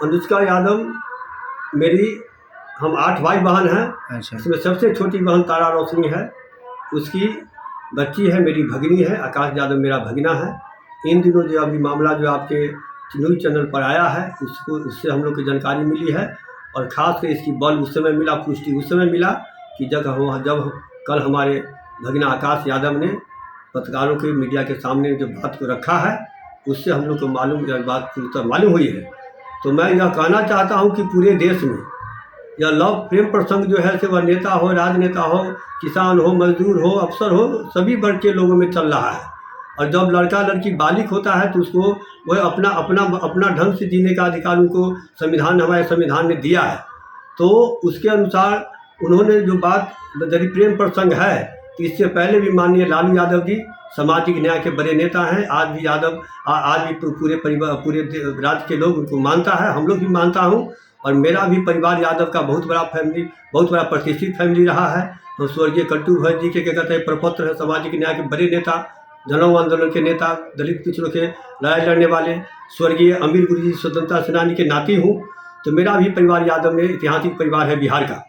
अनुष्का यादव मेरी, हम 8 भाई बहन हैं। अच्छा। इसमें सबसे छोटी बहन तारा रोशनी है, उसकी बच्ची है, मेरी भगिनी है। आकाश यादव मेरा भगिना है। इन दिनों जो अभी मामला जो आपके न्यूज़ चैनल पर आया है, उससे हम लोग को जानकारी मिली है, और ख़ास कर इसकी बल उस समय मिला, पुष्टि उस समय मिला कि जब कल हमारे भगिना आकाश यादव ने पत्रकारों के मीडिया के सामने जो बात को रखा है, उससे हम लोग को बात पूरी तरह मालूम हुई है। तो मैं यह कहना चाहता हूं कि पूरे देश में यह लव प्रेम प्रसंग जो है, से वह नेता हो, राजनेता हो, किसान हो, मजदूर हो, अफसर हो, सभी वर्ग के लोगों में चल रहा है। और जब लड़का लड़की बालिग होता है तो उसको वह अपना ढंग से जीने का अधिकार उनको हमारे संविधान ने दिया है। तो उसके अनुसार उन्होंने जो बात, यदि प्रेम प्रसंग है, तो इससे पहले भी माननीय लालू यादव जी सामाजिक न्याय के बड़े नेता हैं। आज भी पूरे राज्य के लोग उनको मानता है, हम लोग भी मानता हूँ। और मेरा भी परिवार यादव का बहुत बड़ा प्रतिष्ठित फैमिली रहा है। तो स्वर्गीय कट्टू भैया जी के क्या कहते हैं प्रपत्र है, सामाजिक न्याय के बड़े नेता, जनों आंदोलन के नेता, दलित पिछड़ों के लड़ाई लड़ने वाले स्वर्गीय अमीर गुरु जी स्वतंत्रता सेनानी के नाती हूँ। तो मेरा भी परिवार यादव में ऐतिहासिक परिवार है बिहार का।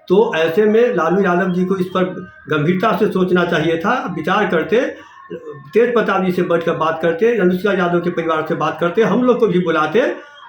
तो ऐसे में लालू यादव जी को इस पर गंभीरता से सोचना चाहिए था। विचार करते, तेज प्रताप जी से बैठकर बात करते, अनुष्का यादव के परिवार से बात करते, हम लोग को भी बुलाते,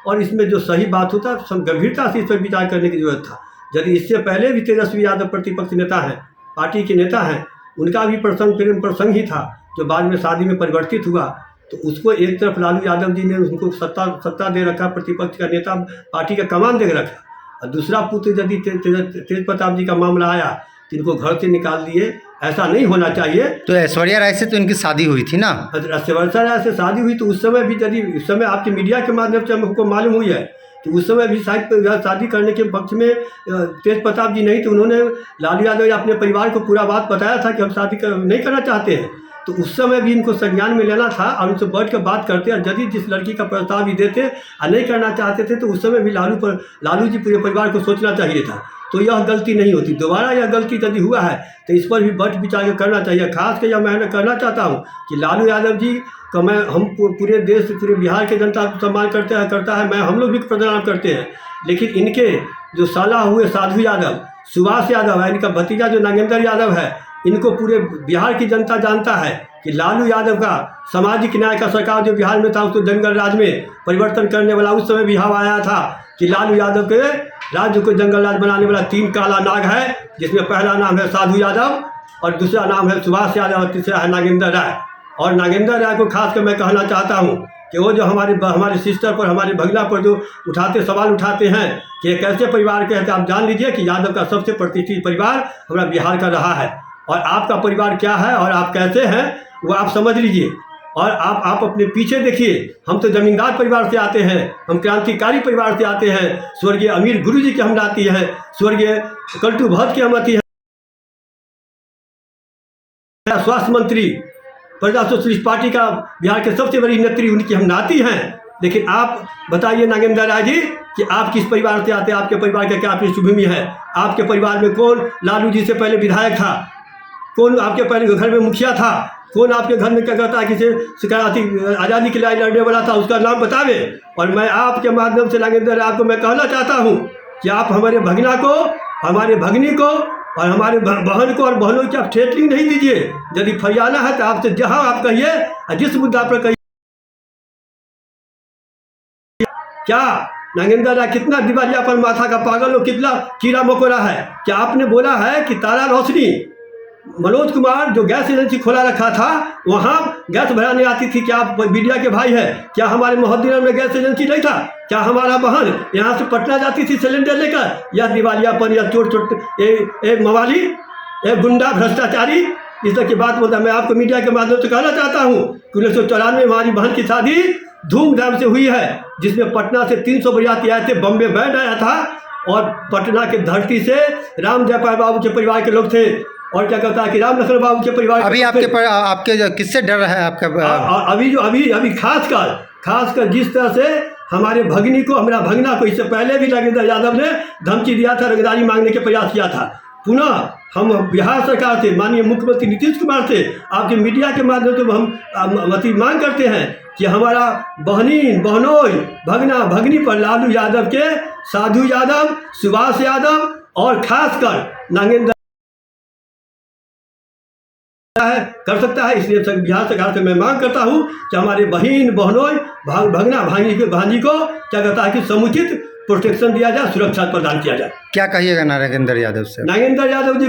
और इसमें जो सही बात होता गंभीरता से इस पर विचार करने की जरूरत था। यदि इससे पहले भी तेजस्वी यादव प्रतिपक्ष नेता हैं, पार्टी के नेता हैं, उनका भी प्रेम प्रसंग ही था जो बाद में शादी में परिवर्तित हुआ। तो उसको एक तरफ लालू यादव जी ने उनको सत्ता दे रखा, प्रतिपक्ष का नेता, पार्टी का कमान दे रखा, और दूसरा पुत्र यदि तेज प्रताप जी का मामला आया तो इनको घर से निकाल दिए। ऐसा नहीं होना चाहिए। तो ऐश्वर्या राय से तो इनकी शादी हुई थी ना? ऐश्वर्या राय से शादी हुई तो उस समय भी, यदि उस समय आपके मीडिया के माध्यम से हमको मालूम हुई है, तो उस समय भी शादी करने के पक्ष में तेज प्रताप जी नहीं थे। उन्होंने लालू यादव अपने परिवार को पूरा बात बताया था कि हम शादी नहीं करना चाहते हैं। तो उस समय भी इनको संज्ञान में लेना था और उनसे बैठ कर बात करते, और यदि जिस लड़की का प्रस्ताव भी देते और नहीं करना चाहते थे, तो उस समय भी लालू जी पूरे परिवार को सोचना चाहिए था। तो यह गलती नहीं होती। दोबारा यह गलती यदि हुआ है तो इस पर भी बैठ विचार करना चाहिए। खास कर यह मैं कहना चाहता हूँ कि लालू यादव जी का हम पूरे देश, पूरे बिहार के जनता को सम्मान करता है, हम लोग भी प्रणाम करते हैं। लेकिन इनके जो साला हुए साधु यादव, सुभाष यादव है, इनका भतीजा जो नागेंद्र यादव है, इनको पूरे बिहार की जनता जानता है कि लालू यादव का सामाजिक न्याय का सरकार जो बिहार में था, उसको जंगल राज में परिवर्तन करने वाला उस समय भी हवा आया था कि लालू यादव के राज्य को जंगल राज बनाने वाला 3 काला नाग है, जिसमें पहला नाम है साधु यादव, और दूसरा नाम है सुभाष यादव, और तीसरा है नागेंद्र राय। और नागेंद्र राय को खास कर मैं कहना चाहता हूँ कि वो जो हमारे सिस्टर पर, हमारे भगना पर जो सवाल उठाते हैं कि ये कैसे परिवार के हैं, आप जान लीजिए कि यादव का सबसे प्रतिष्ठित परिवार हमारा बिहार का रहा है। और आपका परिवार क्या है और आप कैसे हैं वो आप समझ लीजिए। और आप अपने पीछे देखिए, हम तो जमींदार परिवार से आते हैं, हम क्रांतिकारी परिवार से आते हैं। स्वर्गीय अमीर गुरु जी की हम नाती हैं, स्वर्गीय कल्टू भट्ट की हम नाती हैं, स्वास्थ्य मंत्री, प्रजा सोशलिस्ट पार्टी का बिहार के सबसे बड़ी नेत्री, उनकी हम नाती हैं। लेकिन आप बताइए नागेंद्र राय जी कि आप किस परिवार से आते हैं, आपके परिवार का क्या पृष्ठभूमि है? आपके परिवार में कौन लालू जी से पहले विधायक था, कौन आपके पहले घर में मुखिया था, कौन आपके घर में क्या कहता है किसी आज़ादी की लड़ाई लड़ने वाला था, उसका नाम बतावे। और मैं आपके माध्यम से नागेंद्र आपको मैं कहना चाहता हूँ कि आप हमारे भगना को, हमारे भगनी को और हमारे बहन को और बहनों की आप ठेठली नहीं दीजिए। यदि फरियाना है तो आपसे जहाँ आप कहिए, जिस मुद्दा पर कहिए। क्या नागेंद्र राय कितना दिवालियापन माथा का पागल हो, कितना कीड़ा मकोड़ा है? क्या आपने बोला है कि तारा रोशनी, मनोज कुमार जो गैस एजेंसी खोला रखा था, वहाँ गैस भराने आती थी? क्या आप मीडिया के भाई हैं? क्या हमारे मोहद्दीन में गैस एजेंसी नहीं था? क्या हमारा बहन यहाँ से पटना जाती थी सिलेंडर लेकर? यह दिवालियापन, यह चोट मवाली, एक गुंडा भ्रष्टाचारी इस तरह की बात बोलता है। मैं आपको मीडिया के माध्यम से कहना चाहता हूँ कि 1994 में हमारी बहन की शादी धूमधाम से हुई है, जिसमें पटना से 300 बरियाती आए थे, बम्बे बैंड आया था, और पटना की धरती से राम जयपाल बाबू के परिवार के लोग थे। और क्या कहता है कि राम लखन बाबू के परिवार अभी आपके किससे डर रहा है आपका? अभी खासकर जिस तरह से हमारे भगनी को, हमारा भगना को, इससे पहले भी नागेंद्र यादव ने धमकी दिया था, रंगदारी मांगने के प्रयास किया था। पुनः हम बिहार सरकार से, माननीय मुख्यमंत्री नीतीश कुमार से, आपके मीडिया के माध्यम से हम मांग करते हैं कि हमारा बहनोई भगना भगनी पर लालू यादव के, साधु यादव, सुभाष यादव और खासकर नागेंद्र कर सकता है। इसलिए बिहार सरकार से मैं मांग करता हूं कि हमारे बहनोई भगना भांजी को क्या कहता है कि समुचित प्रोटेक्शन दिया जाए, सुरक्षा प्रदान किया जाए। क्या कहिएगा नागेंद्र यादव से? नागेंद्र यादव जी